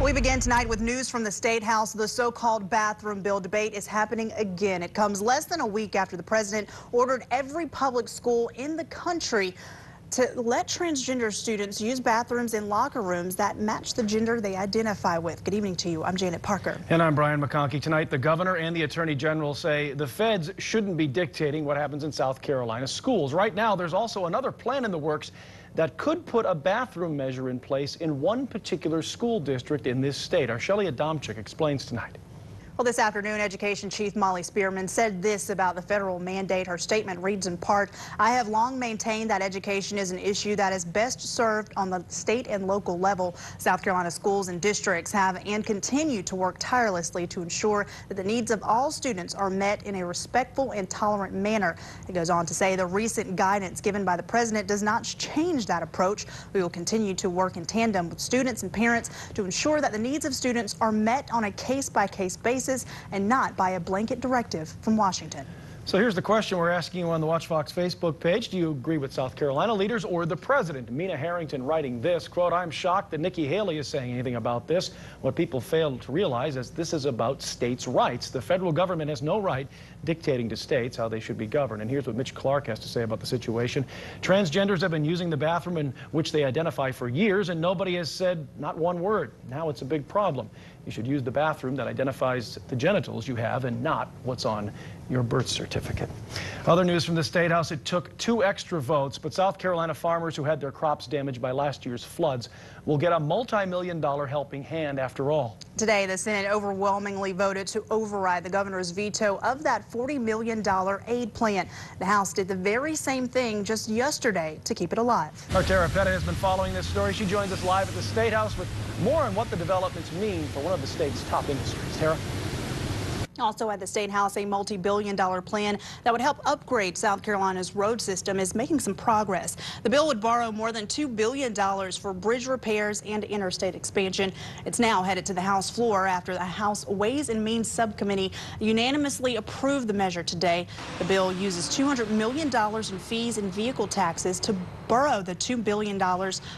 We begin tonight with news from the State House. The so-called bathroom bill debate is happening again. It comes less than a week after the president ordered every public school in the country to let transgender students use bathrooms in locker rooms that match the gender they identify with. Good evening to you. I'm Janet Parker. And I'm Brian McConkey. Tonight, the governor and the attorney general say the feds shouldn't be dictating what happens in South Carolina schools. Right now, there's also another plan in the works that could put a bathroom measure in place in one particular school district in this state. Our Shelley Adamczyk explains tonight. Well, this afternoon, Education Chief Molly Spearman said this about the federal mandate. Her statement reads in part, "I have long maintained that education is an issue that is best served on the state and local level. South Carolina schools and districts have and continue to work tirelessly to ensure that the needs of all students are met in a respectful and tolerant manner." It goes on to say the recent guidance given by the president does not change that approach. We will continue to work in tandem with students and parents to ensure that the needs of students are met on a case-by-case basis and not by a blanket directive from Washington. So here's the question we're asking you on the Watch Fox Facebook page. Do you agree with South Carolina leaders or the president? Mina Harrington writing this, quote, "I'm shocked that Nikki Haley is saying anything about this. What people fail to realize is this is about states' rights. The federal government has no right dictating to states how they should be governed." And here's what Mitch Clark has to say about the situation. "Transgenders have been using the bathroom in which they identify for years, and nobody has said not one word. Now it's a big problem. You should use the bathroom that identifies the genitals you have and not what's on your birth certificate." Other news from the State House, it took 2 extra votes, but South Carolina farmers who had their crops damaged by last year's floods will get a multi-million-dollar helping hand after all. Today, the Senate overwhelmingly voted to override the governor's veto of that $40 million aid plan. The House did the very same thing just yesterday to keep it alive. Our Tara Pettit has been following this story. She joins us live at the State House with more on what the developments mean for one of the state's top industries. Tara? Also at the State House, a multi-billion-dollar plan that would help upgrade South Carolina's road system is making some progress. The bill would borrow more than $2 billion for bridge repairs and interstate expansion. It's now headed to the House floor after the House Ways and Means Subcommittee unanimously approved the measure today. The bill uses $200 million in fees and vehicle taxes to borrow the $2 billion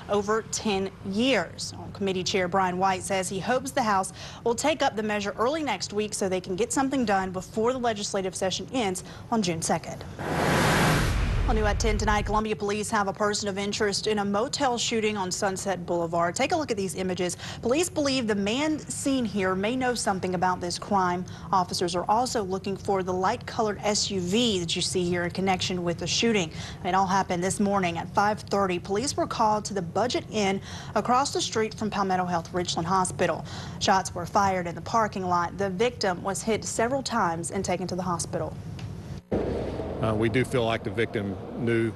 over 10 years. Committee Chair Brian White says he hopes the House will take up the measure early next week so they can get something done before the legislative session ends on June 2nd. Well, new at 10 tonight, Columbia police have a person of interest in a motel shooting on Sunset Boulevard. Take a look at these images. Police believe the man seen here may know something about this crime. Officers are also looking for the light-colored SUV that you see here in connection with the shooting. It all happened this morning at 5:30. Police were called to the Budget Inn across the street from Palmetto Health Ridgeland Hospital. Shots were fired in the parking lot. The victim was hit several times and taken to the hospital. We do feel like the victim knew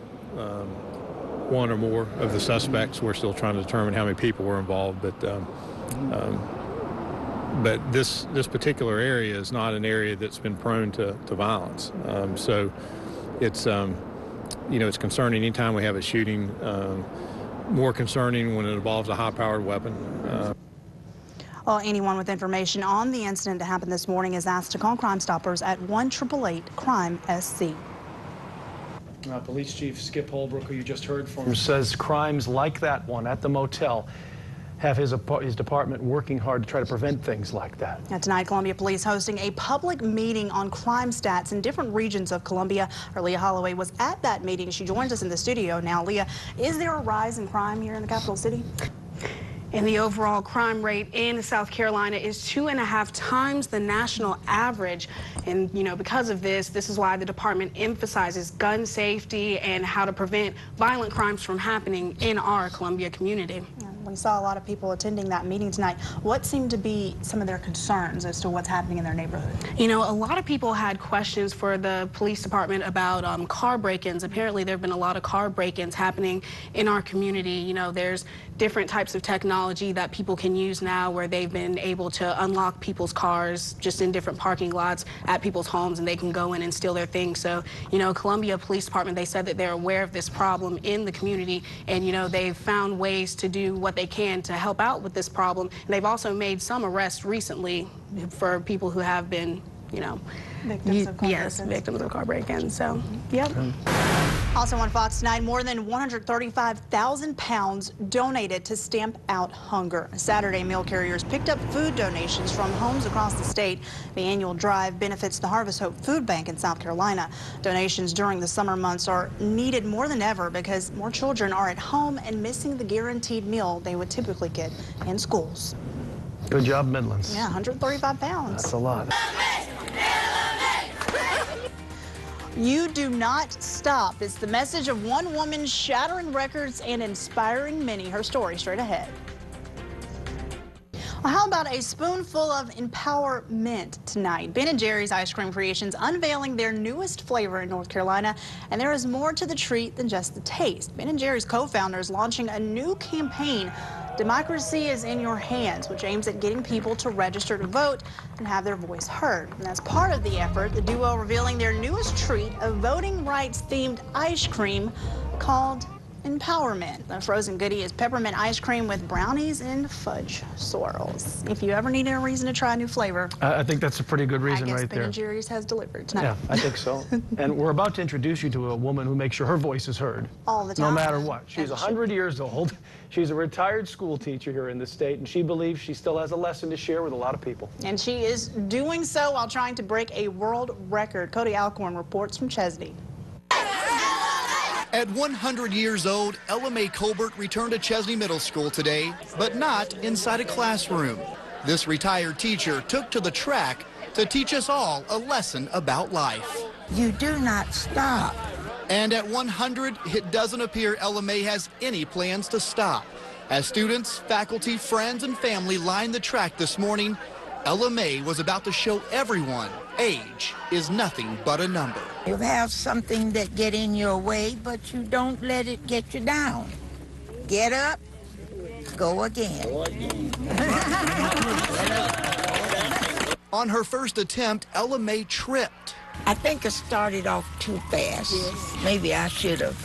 one or more of the suspects. We're still trying to determine how many people were involved, but this particular area is not an area that's been prone to violence. So it's it's concerning anytime we have a shooting. More concerning when it involves a high-powered weapon. Well, anyone with information on the incident that happened this morning is asked to call Crime Stoppers at 1-888-CRIME-SC. Police Chief Skip Holbrook, who you just heard from, says crimes like that one at the motel have his department working hard to try to prevent things like that. Now, tonight, Columbia Police hosting a public meeting on crime stats in different regions of Columbia. Our Leah Holloway was at that meeting. She joins us in the studio now. Leah, is there a rise in crime here in the capital city? And the overall crime rate in South Carolina is 2.5 times the national average. And, because of this is why the department emphasizes gun safety and how to prevent violent crimes from happening in our Columbia community. Yeah, we saw a lot of people attending that meeting tonight. What seemed to be some of their concerns as to what's happening in their neighborhood? A lot of people had questions for the police department about car break-ins. Apparently, there have been a lot of car break-ins happening in our community. There's different types of technology that people can use now where they've been able to unlock people's cars just in different parking lots at people's homes, and they can go in and steal their things. So, Columbia Police Department, they said that they're aware of this problem in the community, and, they've found ways to do what they can to help out with this problem. And they've also made some arrests recently for people who have been, victims of car break-ins. Yes, victims of car break-ins. So, yep. Also on Fox tonight, more than 135,000 pounds donated to stamp out hunger. Saturday, mail carriers picked up food donations from homes across the state. The annual drive benefits the Harvest Hope Food Bank in South Carolina. Donations during the summer months are needed more than ever because more children are at home and missing the guaranteed meal they would typically get in schools. Good job, Midlands. Yeah, 135 pounds. That's a lot. You do not stop. It's the message of one woman shattering records and inspiring many. Her story straight ahead. Well, how about a spoonful of empowerment tonight? Ben & Jerry's Ice Cream Creations unveiling their newest flavor in North Carolina, and there is more to the treat than just the taste. Ben & Jerry's co-founders launching a new campaign, Democracy is in Your Hands, which aims at getting people to register to vote and have their voice heard. And as part of the effort, the duo revealing their newest treat, a voting rights-themed ice cream called Empowerment. The frozen goodie is peppermint ice cream with brownies and fudge swirls. If you ever need a reason to try a new flavor, I think that's a pretty good reason right there. Ben & Jerry's has delivered tonight. Yeah, I think so. And we're about to introduce you to a woman who makes sure her voice is heard. All the time. No matter what. She's 100 years old. She's a retired school teacher here in the state, and she believes she still has a lesson to share with a lot of people. And she is doing so while trying to break a world record. Cody Alcorn reports from Chesney. At 100 years old, Ella Mae Colbert returned to Chesney Middle School today, but not inside a classroom. This retired teacher took to the track to teach us all a lesson about life. You do not stop. And at 100, it doesn't appear Ella Mae has any plans to stop. As students, faculty, friends, and family lined the track this morning, Ella Mae was about to show everyone age is nothing but a number. You have something that get in your way, but you don't let it get you down. Get up, go again. On her first attempt, Ella Mae tripped. I think I started off too fast. Yes. Maybe I should have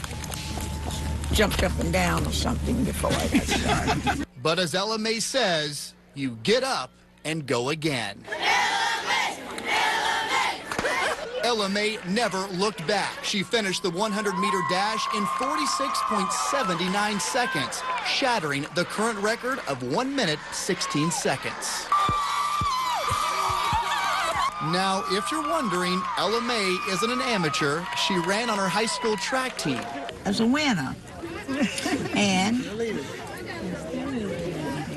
jumped up and down or something before I got started. But as Ella Mae says, you get up and go again. Ella Mae never looked back. She finished the 100-meter dash in 46.79 seconds, shattering the current record of 1 minute, 16 seconds. Now, if you're wondering, Ella Mae isn't an amateur. She ran on her high school track team. As a winner. And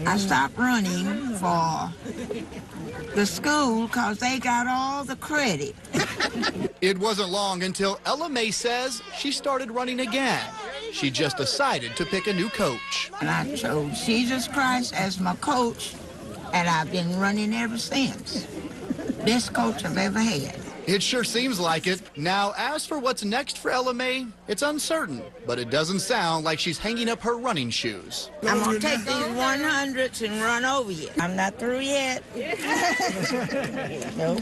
I stopped running for the school because they got all the credit. It wasn't long until Ella Mae says she started running again. She just decided to pick a new coach. And I chose Jesus Christ as my coach, and I've been running ever since. Best coach I've ever had. It sure seems like it. Now, as for what's next for Ella Mae, it's uncertain, but it doesn't sound like she's hanging up her running shoes. I'm gonna take these 100s and run over you. I'm not through yet. Nope,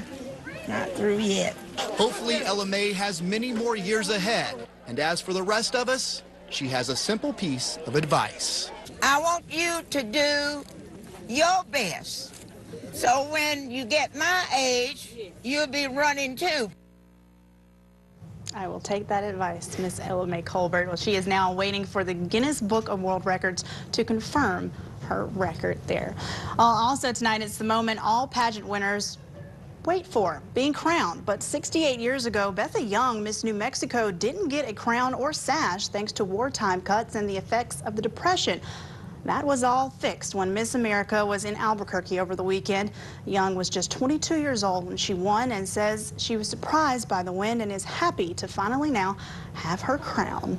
not through yet. Hopefully, Ella Mae has many more years ahead. And as for the rest of us, she has a simple piece of advice. I want you to do your best. So when you get my age, you'll be running too. I will take that advice, Miss Ella Mae Colbert. Well, she is now waiting for the Guinness Book of World Records to confirm her record there. Also tonight, it's the moment all pageant winners wait for, being crowned. But 68 years ago, Betha Young, Miss New Mexico, didn't get a crown or sash thanks to wartime cuts and the effects of the Depression. That was all fixed when Miss America was in Albuquerque over the weekend. Young was just 22 years old when she won and says she was surprised by the win and is happy to finally now have her crown.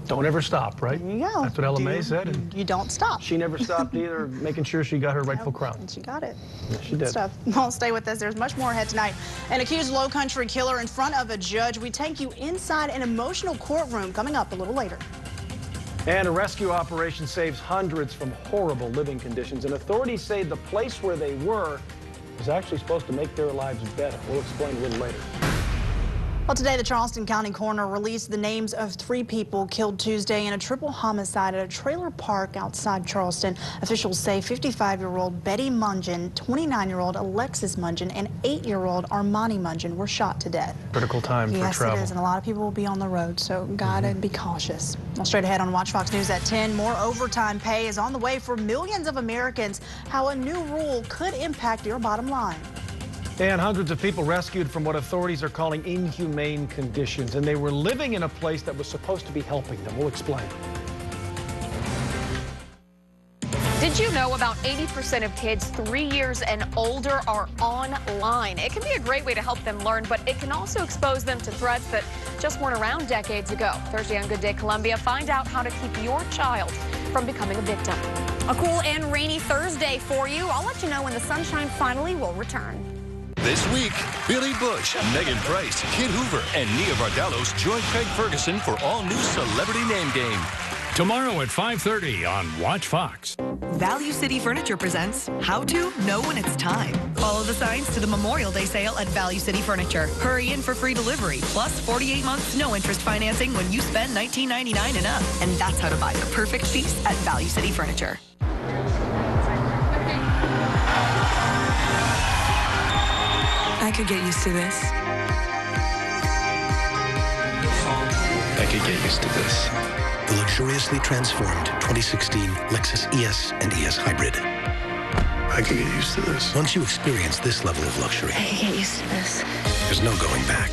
Don't ever stop, right? There you go. That's what Ella Mae said. And you don't stop. she never stopped either, making sure she got her rightful crown. And she got it. Yes, she did. Stuff. Well, stay with us. There's much more ahead tonight. An accused Low Country killer in front of a judge. We take you inside an emotional courtroom coming up a little later. And a rescue operation saves hundreds from horrible living conditions. And authorities say the place where they were was actually supposed to make their lives better. We'll explain a little later. Well, today the Charleston County coroner released the names of 3 people killed Tuesday in a triple homicide at a trailer park outside Charleston. Officials say 55-year-old Betty Mungin, 29-year-old Alexis Mungin, and 8-year-old Armani Mungin were shot to death. Critical time for travel. Yes, it is, and a lot of people will be on the road, so gotta be cautious. Well, straight ahead on Watch Fox News at 10, more overtime pay is on the way for millions of Americans. How a new rule could impact your bottom line. And hundreds of people rescued from what authorities are calling inhumane conditions, and they were living in a place that was supposed to be helping them. We'll explain. Did you know about 80% of kids 3 years and older are online? It can be a great way to help them learn, but it can also expose them to threats that just weren't around decades ago. Thursday on Good Day Columbia, find out how to keep your child from becoming a victim. A cool and rainy Thursday for you. I'll let you know when the sunshine finally will return. This week, Billy Bush, Megan Price, Kid Hoover, and Nia Vardalos join Craig Ferguson for all-new Celebrity Name Game. Tomorrow at 5:30 on Watch Fox. Value City Furniture presents How to Know When It's Time. Follow the signs to the Memorial Day sale at Value City Furniture. Hurry in for free delivery, plus 48 months no interest financing when you spend $19.99 and up. And that's how to buy the perfect piece at Value City Furniture. I could get used to this. I could get used to this. The luxuriously transformed 2016 Lexus ES and ES Hybrid. I could get used to this. Once you experience this level of luxury, I could get used to this. There's no going back.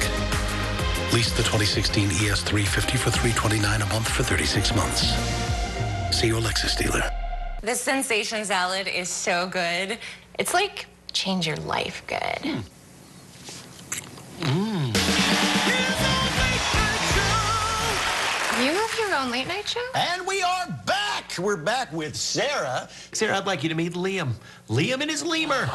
Lease the 2016 ES 350 for $329 a month for 36 months. See your Lexus dealer. This sensation salad is so good. It's like change your life good. You have your own late night show? And we are back. We're back with Sarah. Sarah, I'd like you to meet Liam. Liam and his lemur.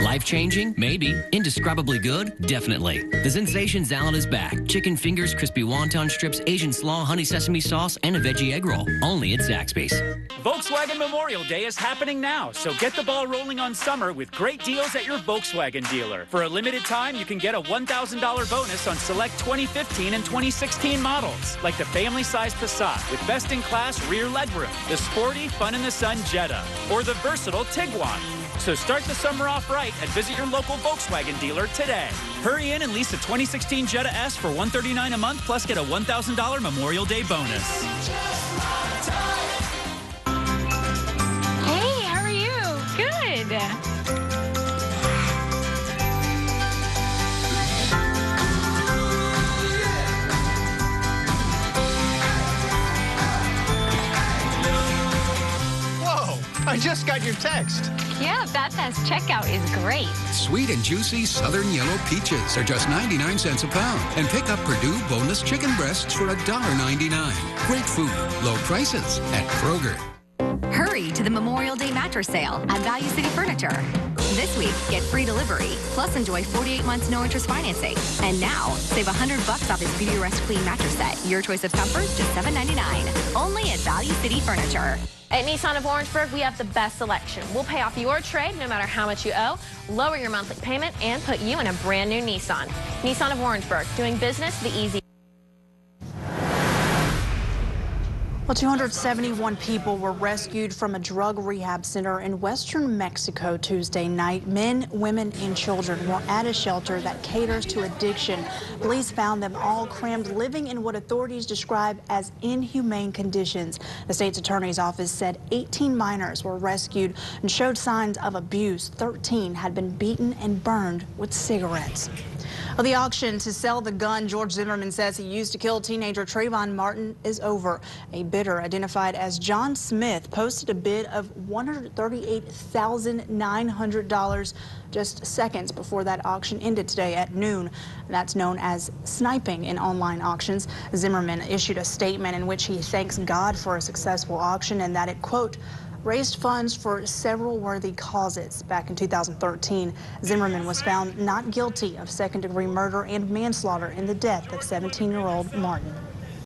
Life-changing? Maybe. Indescribably good? Definitely. The Sensation Salad is back. Chicken fingers, crispy wonton strips, Asian slaw, honey sesame sauce, and a veggie egg roll. Only at Zaxby's. Volkswagen Memorial Day is happening now, so get the ball rolling on summer with great deals at your Volkswagen dealer. For a limited time, you can get a $1,000 bonus on select 2015 and 2016 models, like the family-sized Passat with best-in-class rear legroom, the sporty Fun in the Sun Jetta, or the versatile Tiguan. So start the summer off right and visit your local Volkswagen dealer today. Hurry in and lease a 2016 Jetta S for $139 a month, plus get a $1,000 Memorial Day bonus. Hey, how are you? Good. I just got your text. Yeah, that fast checkout is great. Sweet and juicy Southern Yellow Peaches are just 99 cents a pound. And pick up Purdue boneless chicken breasts for $1.99. Great food, low prices at Kroger. Hurry to the Memorial Day mattress sale at Value City Furniture. This week, get free delivery, plus enjoy 48 months no interest financing. And now, save $100 off this Beauty Rest Clean mattress set. Your choice of comfort, just $7.99. Only at Value City Furniture. At Nissan of Orangeburg, we have the best selection. We'll pay off your trade no matter how much you owe, lower your monthly payment, and put you in a brand new Nissan. Nissan of Orangeburg, doing business the easy way. Well, 271 people were rescued from a drug rehab center in western Mexico Tuesday night. Men, women, and children were at a shelter that caters to addiction. Police found them all crammed, living in what authorities describe as inhumane conditions. The state's attorney's office said 18 minors were rescued and showed signs of abuse. 13 had been beaten and burned with cigarettes. Well, the auction to sell the gun George Zimmerman says he used to kill teenager Trayvon Martin is over. A bidder identified as John Smith posted a bid of $138,900 just seconds before that auction ended today at noon. That's known as sniping in online auctions. Zimmerman issued a statement in which he thanks God for a successful auction and that it, quote, raised funds for several worthy causes. Back in 2013, Zimmerman was found not guilty of second-degree murder and manslaughter in the death of 17-year-old Martin.